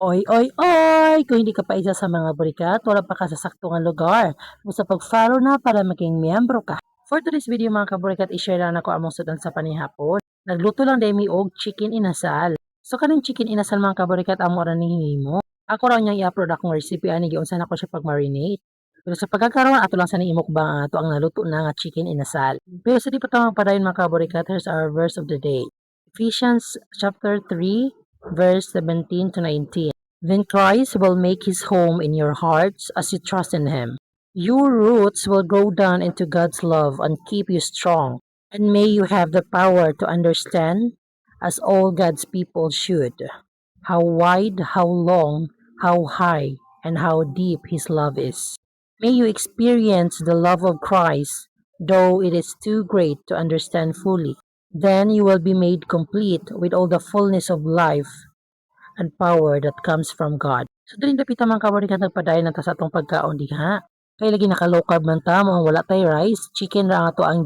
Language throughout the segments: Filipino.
Oy, oy, oy! Kung hindi ka pa isa sa mga burikat, wala pa ka sa saktong lugar. Musa pag-follow na para maging miyembro ka. For today's video mga kaburikat, i-share lang ako among sudan sa panihapon. Nagluto lang dahil mi og chicken inasal. So kaning chicken inasal mga kaburikat, amo ra ni mo. Ako raw niyang i-upload akong recipe ani giunsa nako siya pag-marinate. Pero sa pagkakaroon ato lang sa ni imukbang ato ang naluto na nga chicken inasal. Pero sa di pa tamang padayon mga kaburikat, here's our verse of the day. Ephesians chapter 3 verse 17 to 19. Then Christ will make his home in your hearts as you trust in him. Your roots will grow down into God's love and keep you strong. And may you have the power to understand, as all God's people should, how wide, how long, how high, and how deep his love is. May you experience the love of Christ, though it is too great to understand fully. Then you will be made complete with all the fullness of life and power that comes from God. So dili dapita man ka ka nagpadayon na ta sa atong pagkaon diha. Kay lagi naka-low carb man ta mo wala tay rice, chicken ra ato ang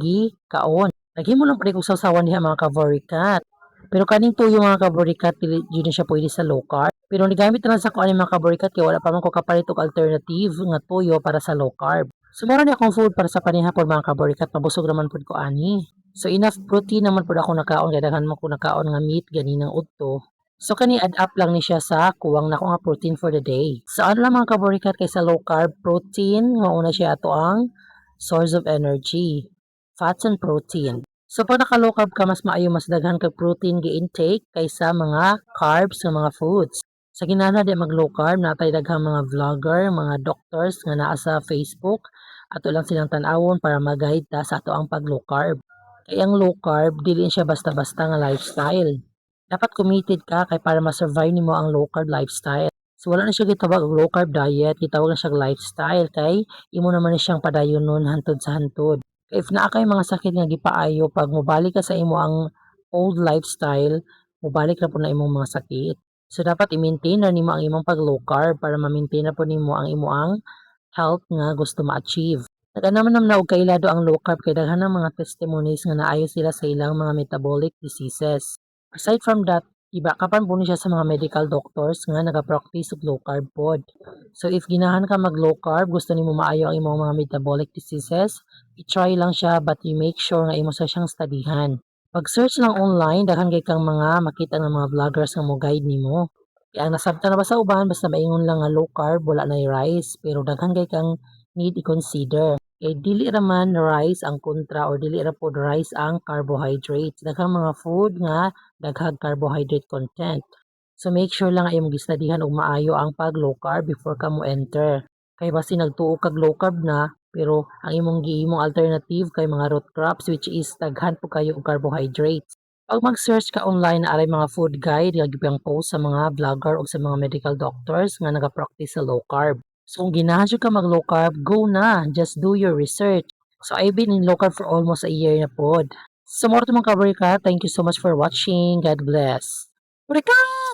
kaon. Naghimo lang pud kog sawsawan diha mga kaborikat. Pero kaning tuyo mga kaborikat dili yun siya pwede sa low carb. Pero nigamit na lang sa ko ani mga kaborikat kay wala pa man ko kapalit og alternative nga tuyo para sa low carb. So meron akong food para sa panihapon mga kaborikat, mabusog naman pud ko ani. So enough protein naman pud ako nakaon kay daghan man ko nakaon nga meat ganinang udto. So kani add up lang ni siya sa kuwang nako nga protein for the day. So ano lang mga kaborikat kay sa low carb protein, mauna siya ato ang source of energy, fats and protein. So pag naka low carb ka mas maayo mas daghan kag protein gi-intake kaysa mga carbs nga mga foods. Sa ginana di mag low carb natay daghang mga vlogger, mga doctors nga naa sa Facebook ato lang silang tan-awon para mag-guide ta sa ato ang pag low carb. Kay ang low carb dili siya basta-basta nga lifestyle. Dapat committed ka kay para ma-survive nimo ang low carb lifestyle. So wala na siya gitawag og low carb diet, gitawag na siya lifestyle kay imo naman ni siyang padayonon hantod sa hantod. Kay if naa kay mga sakit nga gipaayo pag mobalik ka sa imo ang old lifestyle, mobalik na po na imong mga sakit. So dapat i-maintain na nimo ang imong pag low carb para ma-maintain na po nimo ang imo ang health nga gusto ma-achieve. Naganaman na og kailado ang low carb kay daghan ng mga testimonies nga naayo sila sa ilang mga metabolic diseases. Aside from that, iba kapan po siya sa mga medical doctors nga nagapractice og low carb pod. So if ginahan ka mag low carb, gusto nimo maayo ang imong mga metabolic diseases, i-try lang siya but you make sure nga imo sa siyang studyhan. Pag-search lang online, daghan kay kang mga makita ng mga vloggers nga mo guide nimo. Kaya ang nasabtan na ba sa uban, basta maingon lang nga low carb, wala na rice, pero daghan kay kang need i-consider. Kay dili ra man rice ang kontra or dili ra pod rice ang carbohydrates. Daghang mga food nga daghang carbohydrate content. So make sure lang ay mong gistudyhan og maayo ang pag low carb before ka mo enter. Kay basi nagtuo kag low carb na pero ang imong giimong alternative kay mga root crops which is daghan po kayo og carbohydrates. Pag mag-search ka online na aray mga food guide, gagibang post sa mga vlogger o sa mga medical doctors nga nagapractice sa low carb. So kung ginahan ka mag low carb, go na. Just do your research. So I've been in low carb for almost a year na pod. So more to mga ka. Thank you so much for watching. God bless. Burikat!